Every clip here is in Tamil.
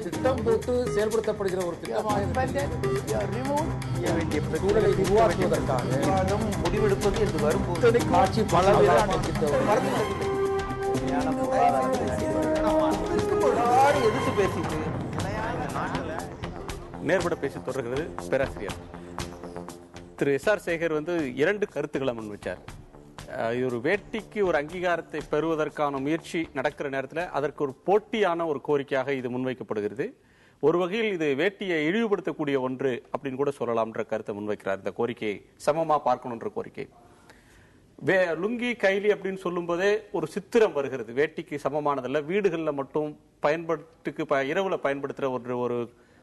திட்டம் போட்டு செயல்படுத்தப்படுகிற ஒரு சூழலை உருவாக்குவதற்காக முடிவெடுப்பது என்று வரும்போது ஆட்சி பல எதிர்த்து பேசிட்டு நேர்பட பேசி தொடர்கிறது பேராசிரியர் திரு எஸ்.ஆர். சேகர் இரண்டு கருத்துக்களை முன்வைச்சார். ஒரு வேட்டிக்கு ஒரு அங்கீகாரத்தை பெறுவதற்கான முயற்சி நடக்கிற நேரத்தில் அதற்கு ஒரு போட்டியான ஒரு கோரிக்கையாக இது முன்வைக்கப்படுகிறது. ஒரு வகையில் இது வேட்டியை இழிவுபடுத்தக்கூடிய ஒன்று அப்படின்னு கூட சொல்லலாம்ன்ற கருத்தை முன்வைக்கிறார். இந்த கோரிக்கையை சமமா பார்க்கணுன்ற கோரிக்கை. லுங்கி கைலி அப்படின்னு சொல்லும் போதே ஒரு சித்திரம் வருகிறது. வேட்டிக்கு சமமானதல்ல, வீடுகளில் மட்டும் இரவுல பயன்படுத்துற ஒரு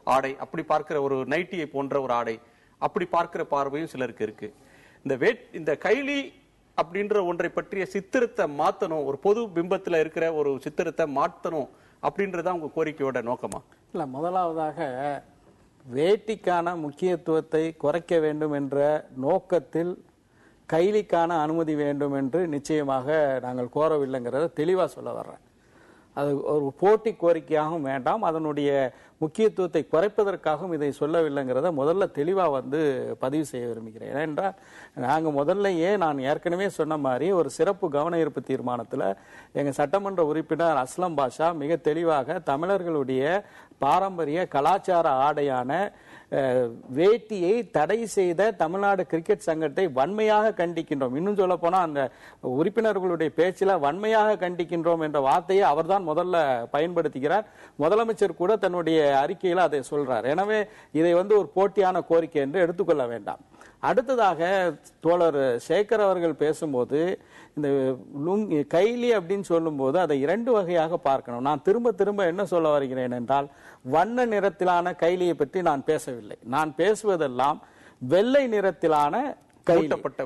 ஆடை, அப்படி பார்க்கிற ஒரு நைட்டியை போன்ற ஒரு ஆடை, அப்படி பார்க்கிற பார்வையும் சிலருக்கு இருக்கு. இந்த கைலி அப்படின்ற ஒன்றை பற்றிய சித்திரத்தை மாத்தணும், ஒரு பொது பிம்பத்தில் இருக்கிற ஒரு சித்திரத்தை மாத்தணும் அப்படின்றதான் உங்க கோரிக்கையோட நோக்கமா? இல்ல, முதலாவதாக வேட்டிக்கான முக்கியத்துவத்தை குறைக்க வேண்டும் என்ற நோக்கத்தில் கைலிக்கான அனுமதி வேண்டும் என்று நிச்சயமாக நாங்கள் கோரவில்லைங்கிறத தெளிவா சொல்ல வர்றேன். அது ஒரு போட்டி கோரிக்கையாகவும் வேண்டாம், அதனுடைய முக்கியத்துவத்தை குறைப்பதற்காகவும் இதை சொல்லவில்லைங்கிறத முதல்ல தெளிவா பதிவு செய்ய விரும்புகிறேன். ஏனென்றால் நான் ஏற்கனவே சொன்ன மாதிரி ஒரு சிறப்பு கவன ஈர்ப்பு தீர்மானத்தில் எங்க சட்டமன்ற உறுப்பினர் அஸ்லம் பாஷா மிக தெளிவாக தமிழர்களுடைய பாரம்பரிய கலாச்சார ஆடையான வேட்டியை தடை செய்த தமிழ்நாடு கிரிக்கெட் சங்கத்தை வன்மையாக கண்டிக்கின்றோம். இன்னும் சொல்ல போனா அந்த உறுப்பினர்களுடைய பேச்சில் வன்மையாக கண்டிக்கின்றோம் என்ற வார்த்தையை அவர்தான் முதல்ல பயன்படுத்துகிறார். முதலமைச்சர் கூட தன்னுடைய அறிக்கையில் அதை சொல்றார். எனவே இதை ஒரு போட்டியான கோரிக்கை என்று எடுத்துக்கொள்ள வேண்டாம். அடுத்ததாக தோழர் சேகர் அவர்கள் பேசும்போது இந்த கைலி அப்படின்னு சொல்லும் போது அதை இரண்டு வகையாக பார்க்கணும். நான் திரும்ப என்ன சொல்ல வருகிறேன் என்றால், வண்ண நிறத்திலான கைலியை பற்றி நான் பேசவில்லை. நான் பேசுவதெல்லாம் வெள்ளை நிறத்திலான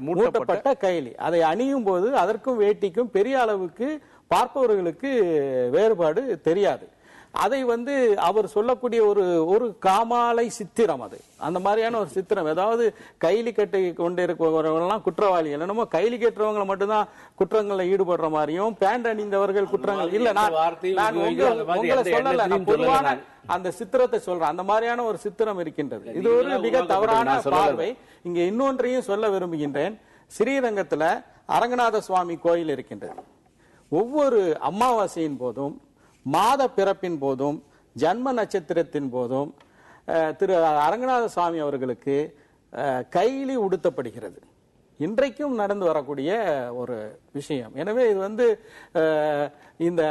மூட்டப்பட்ட கைலி. அதை அணியும் போது அதற்கும் வேட்டிக்கும் பெரிய அளவுக்கு பார்ப்பவர்களுக்கு வேறுபாடு தெரியாது. அதை அவர் சொல்லக்கூடிய ஒரு காமாலை சித்திரம், அது அந்த மாதிரியான ஒரு சித்திரம். ஏதாவது கைலி கட்டி கொண்டு இருக்கிறவங்கலாம் குற்றவாளிகள், என்னமோ கைலி கட்டுறவங்களை மட்டும்தான் குற்றங்களில் ஈடுபடுற மாதிரியும் பேண்ட் அணிந்தவர்கள் குற்றங்கள் இல்ல. நான் உங்களை சொல்லல, பொதுவான அந்த சித்திரத்தை சொல்றேன். அந்த மாதிரியான ஒரு சித்திரம் இருக்கின்றது. இது ஒரு மிக தவறான பார்வை. இங்க இன்னொன்றையும் சொல்ல விரும்புகின்றேன். ஸ்ரீரங்கத்துல அரங்கநாத சுவாமி கோயில் இருக்கின்றது. ஒவ்வொரு அமாவாசையின் போதும், மாத பிறப்பின் போதும், ஜன்ம நட்சத்திரத்தின் போதும் திரு அரங்கநாத சுவாமி அவர்களுக்கு கைலி உடுத்தப்படுகிறது. இன்றைக்கும் நடந்து வரக்கூடிய ஒரு விஷயம். எனவே இது இந்த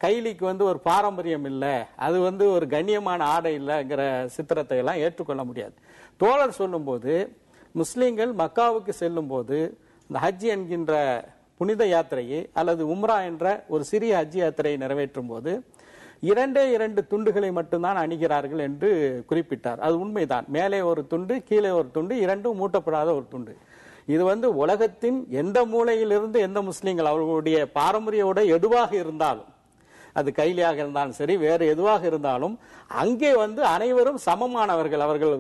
கைலிக்கு ஒரு பாரம்பரியம் இல்லை, அது ஒரு கண்ணியமான ஆடை இல்லைங்கிற சித்திரத்தை எல்லாம் ஏற்றுக்கொள்ள முடியாது. தோழர் சொல்லும் போது முஸ்லிம்கள் மக்காவுக்கு செல்லும் போது இந்த ஹஜ் என்கின்ற புனித யாத்திரையை அல்லது உம்ரா என்ற ஒரு சிறிய ஹஜ் யாத்திரையை நிறைவேற்றும் போது இரண்டு துண்டுகளை மட்டும்தான் அணிகிறார்கள் என்று குறிப்பிட்டார். அது உண்மைதான். மேலே ஒரு துண்டு, கீழே ஒரு துண்டு, இரண்டும் மூட்டப்படாத ஒரு துண்டு. இது உலகத்தின் எந்த மூலையிலிருந்து எந்த முஸ்லிம்கள் அவர்களுடைய பாரம்பரியோட எதுவாக இருந்தாலும், அது கைலியாக இருந்தாலும் சரி, வேறு எதுவாக இருந்தாலும், அங்கே அனைவரும் சமமானவர்கள். அவர்கள்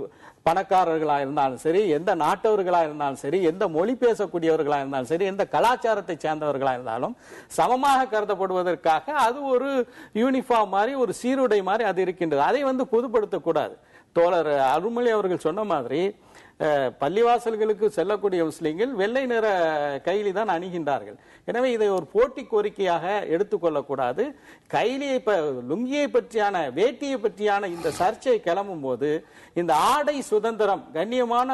பணக்காரர்களாக இருந்தாலும் சரி, எந்த நாட்டவர்களாக இருந்தாலும் சரி, எந்த மொழி பேசக்கூடியவர்களாக இருந்தாலும் சரி, எந்த கலாச்சாரத்தை சேர்ந்தவர்களாக இருந்தாலும் சமமாக கருதப்படுவதற்காக அது ஒரு யூனிஃபார்ம் மாதிரி, ஒரு சீருடை மாதிரி அது இருக்கின்றது. அதை பொதுப்படுத்தக்கூடாது. தோழர் அருள்மொழி அவர்கள் சொன்ன மாதிரி பள்ளிவாசல்களுக்கு செல்லக்கூடிய முஸ்லிம்கள் வெள்ளை நிற கைலி தான் அணிகின்றார்கள். எனவே இதை ஒரு போட்டி கோரிக்கையாக எடுத்துக்கொள்ளக்கூடாது. கைலியை லுங்கியை பற்றியான, வேட்டியை பற்றியான இந்த சர்ச்சை கிளம்பும் போது இந்த ஆடை சுதந்திரம், கண்ணியமான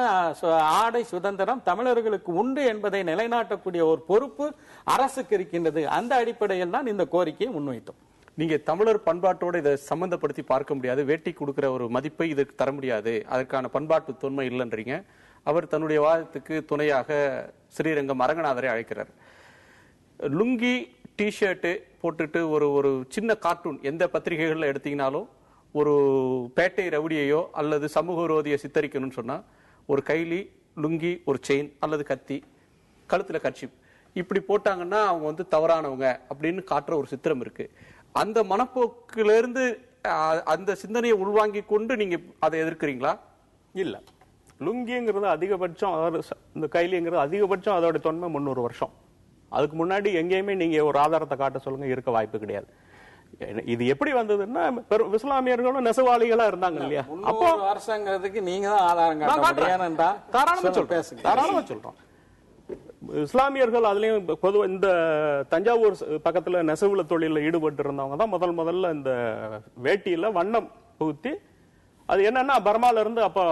ஆடை சுதந்திரம் தமிழர்களுக்கு உண்டு என்பதை நிலைநாட்டக்கூடிய ஒரு பொறுப்பு அரசுக்கு இருக்கின்றது. அந்த அடிப்படையில் தான் இந்த கோரிக்கையை முன்வைத்தோம். நீங்க தமிழர் பண்பாட்டோடு இதை சம்பந்தப்படுத்தி பார்க்க முடியாது, வேட்டி கொடுக்கிற ஒரு மதிப்பை இதற்கு தர முடியாது, அதற்கான பண்பாட்டு தொன்மை இல்லைன்றீங்க. அவர் தன்னுடைய வாதத்துக்கு துணையாக ஸ்ரீரங்கம் அரங்கநாதரை அழைக்கிறார். லுங்கி டிஷர்ட்டு போட்டுட்டு ஒரு சின்ன கார்ட்டூன் எந்த பத்திரிகைகளில் எடுத்தீங்கனாலும், ஒரு பேட்டை ரவுடியையோ அல்லது சமூக விரோதியை சித்தரிக்கணும்னு சொன்னா ஒரு கைலி, லுங்கி, ஒரு செயின் அல்லது கத்தி, கழுத்துல கர்ச்சீப் இப்படி போட்டாங்கன்னா அவங்க தவறானவங்க அப்படின்னு காட்டுற ஒரு சித்திரம் இருக்கு. அந்த மனப்போக்கிலிருந்து அந்த சிந்தனையை உள்வாங்கி கொண்டு நீங்க அதை எதிர்க்கிறீங்களா? இல்ல, லுங்கிங்கிறது அதிகபட்சம், இந்த கைலிங்கிறது அதிகபட்சம் அதோட தொன்மை 300 வருஷம். அதுக்கு முன்னாடி எங்கேயுமே நீங்க ஒரு ஆதாரத்தை காட்ட சொல்லுங்க, இருக்க வாய்ப்பு கிடையாது. இது எப்படி வந்ததுன்னா இஸ்லாமியர்களும் நெசவாளிகளா இருந்தாங்க இல்லையா? அப்போ வருஷங்கிறதுக்கு நீங்க தான் ஆதாரம் காட்டணும். தாராளமா சொல்றேன், தாராளமா சொல்றோம். இஸ்லாமியர்கள் அதுலயும் பொதுவா இந்த தஞ்சாவூர் பக்கத்துல நெசவுல தொழில ஈடுபட்டு இருந்தவங்க தான் முதல்ல இந்த வேட்டியில வண்ணம் புகுத்தி, அது என்னன்னா பர்மால இருந்து அப்ப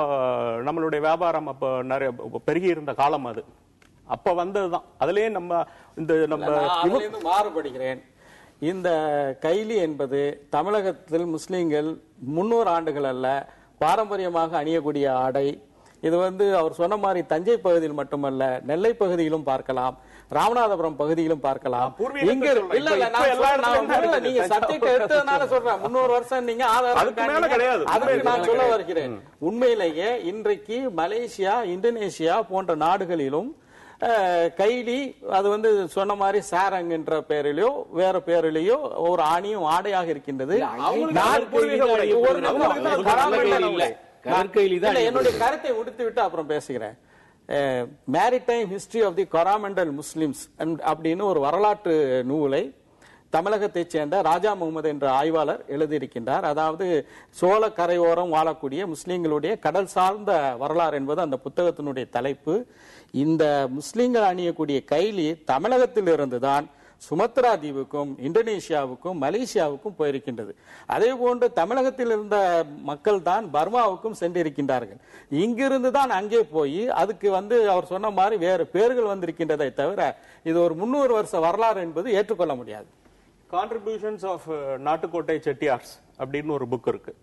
நம்மளுடைய வியாபாரம் அப்ப நிறைய பெருகி இருந்த காலம் அது, அப்ப வந்ததுதான். அதுலயே நம்ம மாறுபடுகிறேன். இந்த கைலி என்பது தமிழகத்தில் முஸ்லிம்கள் 300 ஆண்டுகள் அல்ல பாரம்பரியமாக அணியக்கூடிய ஆடை. இது அவர் சொன்ன மாதிரி தஞ்சை பகுதியில் மட்டுமல்ல, நெல்லை பகுதியிலும் பார்க்கலாம், ராமநாதபுரம் பகுதியிலும் பார்க்கலாம். நீங்க சப்ஜெக்ட் எடுத்ததுனால சொல்றேன், 300 வருஷம் நீங்க ஆதாரம் அதுக்கு நான் சொல்ல வருகிறேன். உண்மையிலேயே இன்றைக்கு மலேசியா, இந்தோனேஷியா போன்ற நாடுகளிலும் கைலி அது சொன்ன மாதிரி சாரங் என்ற பெயரிலோ வேற பெயரிலேயோ ஒரு ஆணியும் ஆடையாக இருக்கின்றது. என்னுடைய கருத்தை முடித்து விட்டு அப்புறம் பேசுகிறேன். Maritime history of the Coromandel Muslims அப்படின்னு ஒரு வரலாற்று நூலை தமிழகத்தைச் சேர்ந்த ராஜா முகமது என்ற ஆய்வாளர் எழுதியிருக்கின்றார். அதாவது சோழ கரையோரம் வாழக்கூடிய முஸ்லிம்களுடைய கடல் சார்ந்த வரலாறு என்பது அந்த புத்தகத்தினுடைய தலைப்பு. இந்த முஸ்லிம்கள் அணியக்கூடிய கைலி தமிழகத்தில் இருந்துதான் சுமத்ரா தீவுக்கும் இந்தோனேஷியாவுக்கும் மலேசியாவுக்கும் போயிருக்கின்றது. அதே போன்று தமிழகத்தில் இருந்த மக்கள் தான் பர்மாவுக்கும் சென்றிருக்கின்றார்கள். இங்கிருந்து தான் அங்கே போய் அதுக்கு அவர் சொன்ன மாதிரி வேறு பேர்கள் வந்திருக்கின்றதை தவிர இது ஒரு 300 வருஷ வரலாறு என்பது ஏற்றுக்கொள்ள முடியாது. கான்ட்ரிபியூஷன்ஸ் ஆஃப் நாட்டுக்கோட்டை செட்டியார்ஸ் அப்படின்னு ஒரு புக் இருக்கு.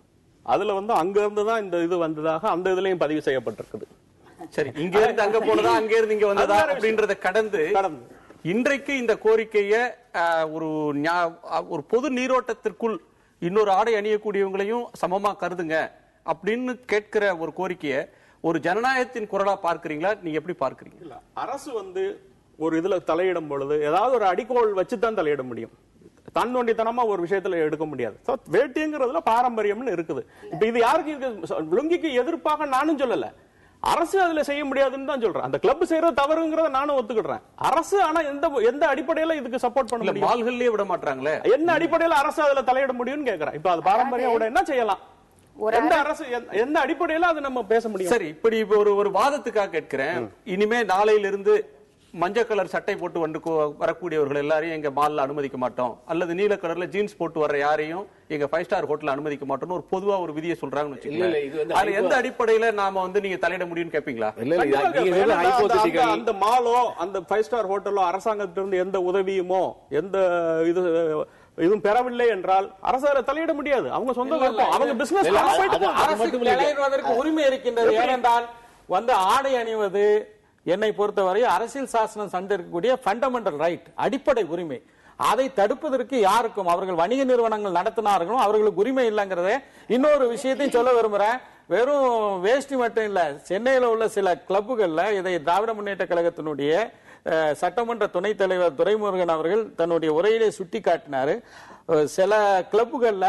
அதுல அங்க இருந்து தான் இந்த இது வந்ததாக அந்த இதுலயும் பதிவு செய்யப்பட்டிருக்குது. சரி, இங்க இருந்து அங்க போனதா அங்க இருந்து இங்க வந்ததா அப்படின்றத கடந்து இன்றைக்கு இந்த கோரிக்கைய ஒரு பொது நீரோட்டத்திற்குள் இன்னொரு ஆடை அணியக்கூடியவங்களையும் சமமா கருதுங்க அப்படின்னு கேட்கிற ஒரு கோரிக்கைய ஒரு ஜனநாயகத்தின் குரலா பார்க்கிறீங்களா? நீங்க எப்படி பார்க்கிறீங்க? அரசு ஒரு இதுல தலையிடும் பொழுது ஏதாவது ஒரு அடிக்கோள் வச்சுதான் தலையிட முடியும். தன்னொண்டித்தனமா ஒரு விஷயத்துல எடுக்க முடியாது. வேட்டிங்கிறதுல பாரம்பரியம்னு இருக்குது. இப்ப இது யாருக்கு லுங்கிக்கு எதிர்ப்பாக நானும் சொல்லல, அரசு அதுல செய்ய முடியாதுன்னு தான் சொல்றேன். அந்த கிளப் செய்யறது தவறுங்கிறத நானும் ஒத்துக்கிடுறேன். அரசு ஆனா எந்த அடிப்படையில இதுக்கு சப்போர்ட் பண்ண முடியும்? மால்கள்லயே விட மாட்டாங்களே, என்ன அடிப்படையில அரசு அதுல தலையிட முடியும்னு கேக்குறேன். இப்ப அது பாரம்பரியம் என்ன செய்யலாம்? எந்த அரசு எந்த அடிப்படையில அது நம்ம பேச முடியும்? சரி, இப்படி ஒரு வாதத்துக்காக கேட்கிறேன். இனிமே நாளையிலிருந்து மஞ்சள் கலர் சட்டை போட்டு வரக்கூடியவர்கள் எல்லாரையும் எங்க மால்ல அனுமதிக்க மாட்டோம், அல்லது நீல கலர்ல ஜீன்ஸ் போட்டு வர்ற யாரையும் எங்க 5 ஸ்டார் ஹோட்டல்ல அனுமதிக்க மாட்டோம்னு ஒரு பொதுவா ஒரு விதியை சொல்றாங்கன்னு வச்சுக்கோங்க. அதுல எந்த அடிப்படையில நாம நீங்க தலையிட முடியும்னு கேப்பீங்களா? அந்த மாலோ அந்த 5 ஸ்டார் ஹோட்டலோ அரசாங்கத்திலிருந்து எந்த உதவியுமோ எந்த இதுவும் பெறவில்லை என்றால் அரசாங்க தலையிட முடியாது. அவங்க சொந்த விருப்பம், அவங்க பிசினஸ் உரிமை இருக்கின்றது. ஏனென்றால் ஆடை அணிவது என்னை பொறுத்தவரை அரசியல் சாசனம் சந்திருக்கக்கூடிய ஃபண்டமெண்டல் ரைட், அடிப்படை உரிமை. அதை தடுப்பதற்கு யாருக்கும் அவர்கள் வணிக நிறுவனங்கள் நடத்தினார்களோ அவர்களுக்கு உரிமை இல்லைங்கிறத இன்னொரு விஷயத்தையும் சொல்ல விரும்புறேன். வெறும் வேஷ்டி மட்டும் இல்ல, சென்னையில உள்ள சில கிளப்புகள்ல இதை திராவிட முன்னேற்ற கழகத்தினுடைய சட்டமன்ற துணைத் தலைவர் துரைமுருகன் அவர்கள் தன்னுடைய உரையிலே சுட்டி காட்டினாரு. சில கிளப்புகள்ல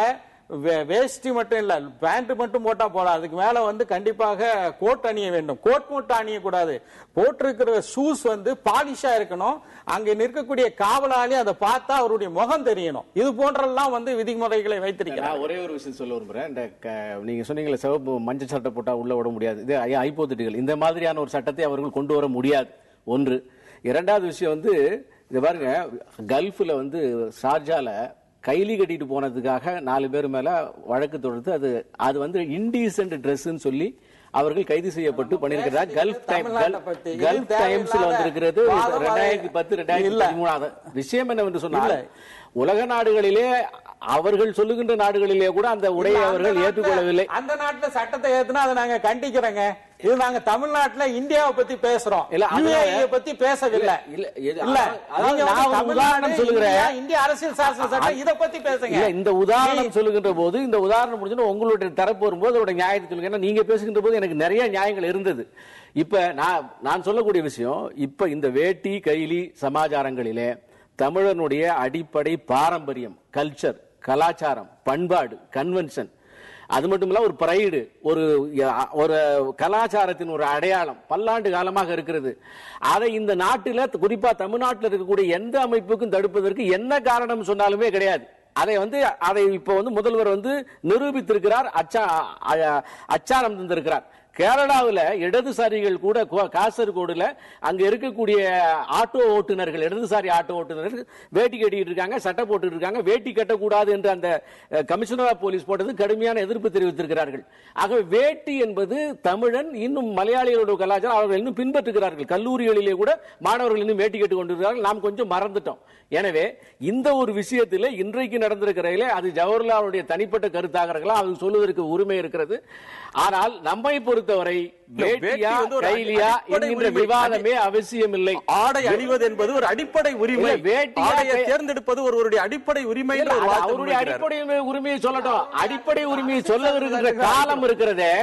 வேஷ்டி மட்டும் இல்ல, பேண்ட் மட்டும் போட்டா போலாம், அதுக்கு மேல கண்டிப்பாக கோட் அணிய வேண்டும். கோட் மட்டும் அணிய கூடாது, போட்டிருக்கிற ஷூஸ் பாலிஷா இருக்கணும். அங்க நிற்கக்கூடிய காவலாளி அதை பார்த்தா அவருடைய முகம் தெரியணும். இது போன்றெல்லாம் விதிமுறைகளை வைத்திருக்கிறார். ஒரே ஒரு விஷயம் சொல்ல விரும்புறேன். இந்த நீங்க சொன்னீங்களே சிவப்பு மஞ்சள் சட்டை போட்டா உள்ள விட முடியாது, இது ஹைப்போதெட்டிக்கல். இந்த மாதிரியான ஒரு சட்டத்தை அவர்கள் கொண்டு வர முடியாது. ஒன்று. இரண்டாவது விஷயம் இது பாருங்க, கல்ஃப்ல ஷார்ஜால கைலி கட்டிட்டு போனதுக்காக 4 பேர் மேல வழக்கு தொடர்ந்து அது இன்டீசென்ட் ட்ரெஸ்ன்னு சொல்லி அவர்கள் கைது செய்யப்பட்டு பண்ணிருக்கிறார். கல்ஃப் டைம்ஸ்ல வந்திருக்கிறது 2010 2013. விஷயம் என்னவென்று சொன்னால், உலக நாடுகளிலே அவர்கள் சொல்லுகின்ற நாடுகளிலே கூட அந்த உடையை அவர்கள் ஏற்றுக்கொள்ளவில்லை. அந்த நாட்டுல சட்டத்தை ஏத்துனா அதை நாங்க கண்டிக்கிறோங்க. இது நாங்க தமிழ்நாட்டுல இந்தியாவை பத்தி பேசுறோம், பத்தி பேசவில்லை. உதாரணம் சொல்லுகிறேன், இந்திய அரசியல் சாசன சட்டம் இதை பத்தி பேசுங்க. இந்த உதாரணம் சொல்லுகின்ற போது, இந்த உதாரணம் முடிஞ்சு உங்களுடைய தரப்பு வரும்போது அதோட நியாயத்தை சொல்லுங்க. நீங்க பேசுகின்ற போது எனக்கு நிறைய நியாயங்கள் இருந்தது. இப்ப நான் சொல்லக்கூடிய விஷயம், இப்ப இந்த வேட்டி கைலி சமாச்சாரங்களிலே தமிழனுடைய அடிப்படை பாரம்பரியம், கல்ச்சர், கலாச்சாரம், பண்பாடு, கன்வென்ஷன், அது மட்டும் இல்ல ஒரு பிரைடு, ஒரு கலாச்சாரத்தின் ஒரு அடையாளம் பல்லாண்டு காலமாக இருக்கிறது. அதை இந்த நாட்டில், குறிப்பா தமிழ்நாட்டில் இருக்கக்கூடிய எந்த அமைப்புக்கும் தடுப்பதற்கு என்ன காரணம் சொன்னாலுமே கிடையாது. அதை இப்ப முதல்வர் நிரூபித்திருக்கிறார், அச்சாரம் தந்திருக்கிறார். கேரளாவில் இடதுசாரிகள் கூட காசர்கோடுல அங்க இருக்கக்கூடிய ஆட்டோ ஓட்டுநர்கள், இடதுசாரி ஆட்டோ ஓட்டுநர்கள் வேட்டி கட்டிட்டு இருக்காங்க, சட்டை போட்டு இருக்காங்க. வேட்டி கட்டக்கூடாது என்று அந்த கமிஷனர் ஆஃப் போலீஸ் போட்டது கடுமையான எதிர்ப்பு தெரிவித்திருக்கிறார்கள். ஆகவே வேட்டி என்பது தமிழன், இன்னும் மலையாளிகளோட கலாச்சாரம் அவர்கள் இன்னும் பின்பற்றுகிறார்கள். கல்லூரிகளிலே கூட மாணவர்கள் இன்னும் வேட்டி கட்டு கொண்டிருக்கிறார்கள். நாம் கொஞ்சம் மறந்துட்டோம். எனவே இந்த ஒரு விஷயத்தில் இன்றைக்கு நடந்திருக்கிறதிலே அது ஜவஹர்லாலுடைய தனிப்பட்ட கருத்தாக இருக்கலாம், அது சொல்வதற்கு உரிமை இருக்கிறது. ஆனால் நம்மை பொறுத்தவரை வேட்டியா கைலியா என்கின்ற விவாதமே அவசியம் இல்லை. ஆடை அணிவது என்பது ஒரு அடிப்படை உரிமை. வேட்டியை தேர்ந்தெடுப்பது ஒருவருடைய அடிப்படை உரிமை. அவருடைய அடிப்படை உரிமையை சொல்லட்டும். அடிப்படை உரிமையை சொல்ல வருகின்ற காலம் இருக்கிறதே,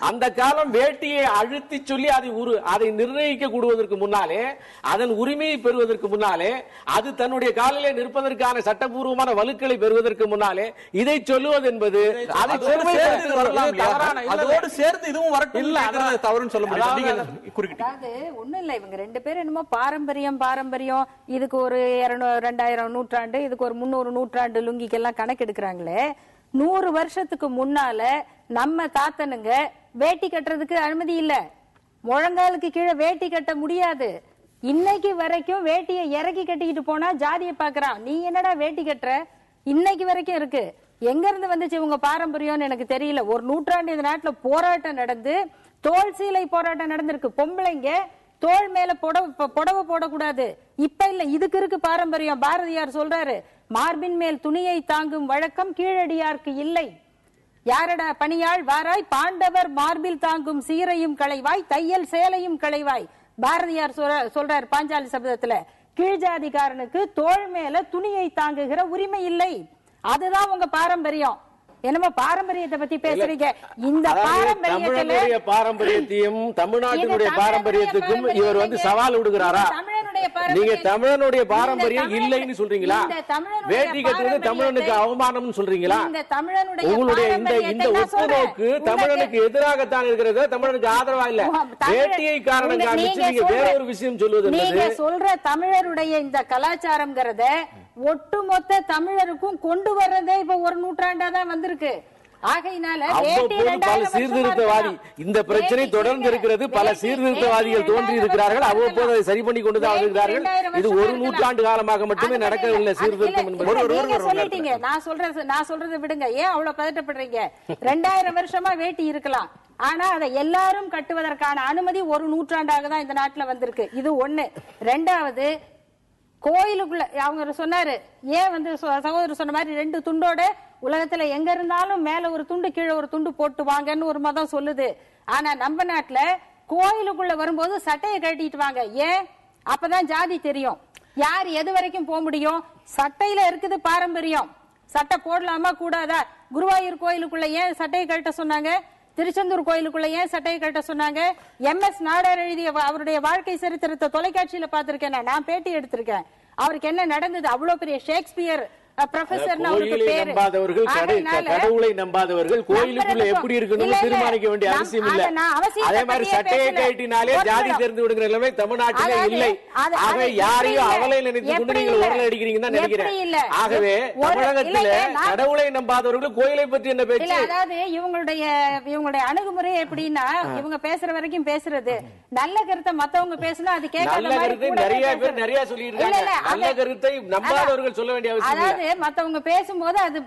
அந்த காலம் வேட்டியை அழுத்தி சொல்லி அதை நிர்ணயிக்க கூடுவதற்கு முன்னாலே, அதன் உரிமையை பெறுவதற்கு முன்னாலே, அது தன்னுடைய காலிலே நிற்பதற்கான சட்டபூர்வமான வலுக்களை பெறுவதற்கு முன்னாலே இதை சொல்லுவது என்பது அதோடு சேர்ந்து இதுவும் வரட்டும் இல்ல, அதாவது தவறுன்னு சொல்ல முடியாது. ஒண்ணும் இல்ல, இவங்க ரெண்டு பேரும் என்னமோ பாரம்பரியம் இதுக்கு ஒரு 2000 நூற்றாண்டு, இதுக்கு ஒரு 300 நூற்றாண்டு லுங்கிக்கெல்லாம் கணக்கு எடுக்கிறாங்களே. 100 வருஷத்துக்கு முன்னால நம்ம தாத்தனுங்க வேட்டி கட்டுறதுக்கு அனுமதி இல்ல, முழங்காலுக்கு கீழே வேட்டி கட்ட முடியாது. இன்னைக்கு வரைக்கும் வேட்டியை இறக்கி கட்டிக்கிட்டு போனா ஜாதியை பாக்குறான், நீ என்னடா வேட்டி கட்டுற, இன்னைக்கு வரைக்கும் இருக்கு. எங்க இருந்து வந்துச்சு இவங்க பாரம்பரியம்னு எனக்கு தெரியல. ஒரு நூற்றாண்டு இந்த நாட்டுல போராட்டம் நடந்து, தோல் சீலை போராட்டம் நடந்திருக்கு. பொம்பளைங்க தோல் மேல புடவை போடக்கூடாது, இப்ப இல்ல, இதுக்கு இருக்கு பாரம்பரியம். பாரதியார் சொல்றாரு, மார்பின் மேல் துணியை தாங்கும் வழக்கம் கீழடியார்க்கு இல்லை. யாரடா பணியாள் வாராய், பாண்டவர் மார்பில் தாங்கும் சீரையும் களைவாய், தையல் சேலையும் களைவாய். பாரதியார் சொல்றாரு பாஞ்சாலி சபதத்துல, கீழ்ஜாதிகாரனுக்கு தோள் மேல துணியை தாங்குகிற உரிமை இல்லை. அதுதான் உங்க பாரம்பரியம். என்னமோ பாரம்பரியத்தை பத்தி பேசுறீங்க. இந்த பாரம்பரியத்தையும் தமிழ்நாட்டினுடைய பாரம்பரியத்துக்கும் இவர் சவால் விடுகிறாரா? நீங்க தமிழனுடைய பாரம்பரியம் இல்லைன்னு சொல்றீங்களா? வேட்டி கட்டுறது தமிழனுக்கு அவமானம் சொல்றீங்களா? உங்களுடைய இந்த ஒப்புநோக்கு தமிழனுக்கு எதிராகத்தான் இருக்கிறது, தமிழனுக்கு ஆதரவா இல்ல. வேட்டியை காரணம் காமிச்சு நீங்க வேற ஒரு விஷயம் சொல்லுவது. நீங்க சொல்ற தமிழருடைய இந்த கலாச்சாரம்ங்கிறத ஒட்டுமொத்த தமிழருக்கும் கொண்டு வர்றதே இப்ப ஒரு நூற்றாண்டா தான் வந்திருக்கு. பல சீர்திருத்தவாதி இந்த பிரச்சனை தொடர்ந்து இருக்கிறது. பல சீர்திருத்தவாதிகள் தோன்றி இருக்கிறார்கள், அவ்வப்போது அதை சரி பண்ணி கொண்டுதான் வருகிறார்கள். இது ஒரு நூற்றாண்டு காலமாக மட்டுமே நடக்கவில்லை சீர்திருத்தம் என்பது. சொல்லிட்டீங்க, நான் சொல்றதை விடுங்க, ஏன் அவ்வளவு பதட்டப்படுறீங்க? 2000 வருஷமா வேட்டி இருக்கலாம், ஆனா அதை எல்லாரும் கட்டுவதற்கான அனுமதி ஒரு நூற்றாண்டாக தான் இந்த நாட்டுல வந்திருக்கு. இது ஒண்ணு. ரெண்டாவது, கோயிலுக்குள்ள அவங்க சொன்னாரு, ஏன் சகோதரர் சொன்ன மாதிரி 2 துண்டோட உலகத்துல எங்க இருந்தாலும் மேல ஒரு துண்டு கீழே ஒரு துண்டு போட்டு வாங்கன்னு ஒரு மதம் சொல்லுது. ஆனா நம்ம நாட்டுல கோயிலுக்குள்ள வரும்போது சட்டையை கட்டிட்டு வாங்க. ஏன்? அப்பதான் ஜாதி தெரியும், யார் எது வரைக்கும் போக முடியும். சட்டையில இருக்குது பாரம்பரியம். சட்டை போடலாமா கூடாதா? குருவாயூர் கோயிலுக்குள்ள ஏன் சட்டையை கட்ட சொன்னாங்க? திருச்செந்தூர் கோயிலுக்குள்ள ஏன் சட்டையை கட்ட சொன்னாங்க? MS நாடார் எழுதிய அவருடைய வாழ்க்கை சரித்திரத்தை தொலைக்காட்சியில பாத்திருக்கேன், நான் பேட்டி எடுத்திருக்கேன். அவருக்கு என்ன நடந்தது? அவ்வளவு பெரிய ஷேக்ஸ்பியர் கடவுளை நம்பாதவர்கள் கோயிலுக்குள்ள எப்படி இருக்கணும்னு தீர்மானிக்க வேண்டிய அவசியம் இல்ல. அதே மாதிரி சட்டையை கட்டினாலே ஜாதி தெரிந்து விடுகிற நிலைமை தமிழ்நாட்டிலே இல்லை. ஆகவே யாரையும் அவளை நினைத்து கொண்டு நீங்கள் உரல் அடிக்கிறீங்கன்னு தான் நினைக்கிறேன். ஆகவே தமிழகத்திலே கடவுளை நம்பாதவர்கள் கோயிலை பற்றி என்ன பேச்சு? அதாவது இவங்களுடைய அணுகுமுறை எப்படின்னா, இவங்க பேசுற வரைக்கும் பேசுறது, நல்ல கருத்தை மத்தவங்க பேசினா அது கேட்காத மாதிரி நிறைய பேர் நிறைய சொல்லியிருக்காங்க. நல்ல கருத்தை நம்பாதவர்கள் சொல்ல வேண்டிய அவசியம் இல்லை. மத்தவங்க பேசும்போது அது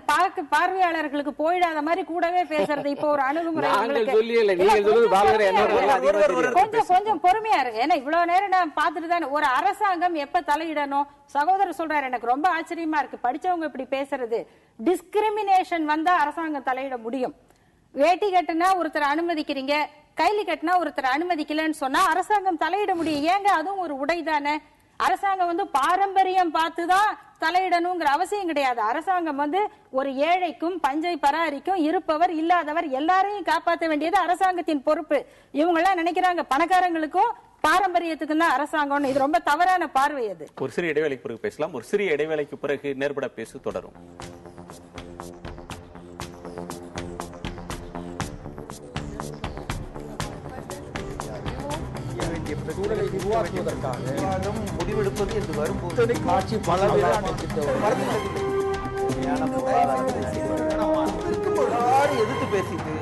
பார்வையாளர்களுக்கு போயிடாத மாதிரி கூடவே பேசுறது இப்ப ஒரு அணுகுமுறை. கொஞ்சம் பொறுமையா இருக்கு. ஏன்னா இவ்வளவு நேரம் நான் பாத்துட்டு தானே. ஒரு அரசாங்கம் எப்ப தலையிடணும்? சகோதரர் சொல்றாரு, எனக்கு ரொம்ப ஆச்சரியமா இருக்கு படிச்சவங்க இப்படி பேசுறது. டிஸ்கிரிமினேஷன் வந்தா அரசாங்கம் தலையிட முடியும். வேட்டி கட்டுனா ஒருத்தர் அனுமதிக்கிறீங்க, கைலி கட்டுனா ஒருத்தர் அனுமதிக்கலன்னு சொன்னா அரசாங்கம் தலையிட முடியும். ஏங்க அதுவும் ஒரு உடை தானே. அரசாங்கம் பாரம்பரியம் பார்த்துதான் தலையிடணுங்கிற அவசியம் கிடையாது. அரசாங்கம் ஒரு ஏழைக்கும் பஞ்சை பராரிக்கும் இருப்பவர் இல்லாதவர் எல்லாரையும் காப்பாற்ற வேண்டியது அரசாங்கத்தின் பொறுப்பு. இவங்க எல்லாம் நினைக்கிறாங்க பணக்காரங்களுக்கும் பாரம்பரியத்துக்கும் தான் அரசாங்கம். இது ரொம்ப தவறான பார்வை. அது ஒரு சிறிய இடைவேளைக்கு பிறகு பேசலாம். ஒரு சிறிய இடைவேளைக்கு பிறகு நேர்பட பேசு தொடரும். சூழலை உருவாக்குவதற்காக முடிவெடுப்பது என்று வரும்போது ஆட்சி பல எதிர்த்து பேசிட்டு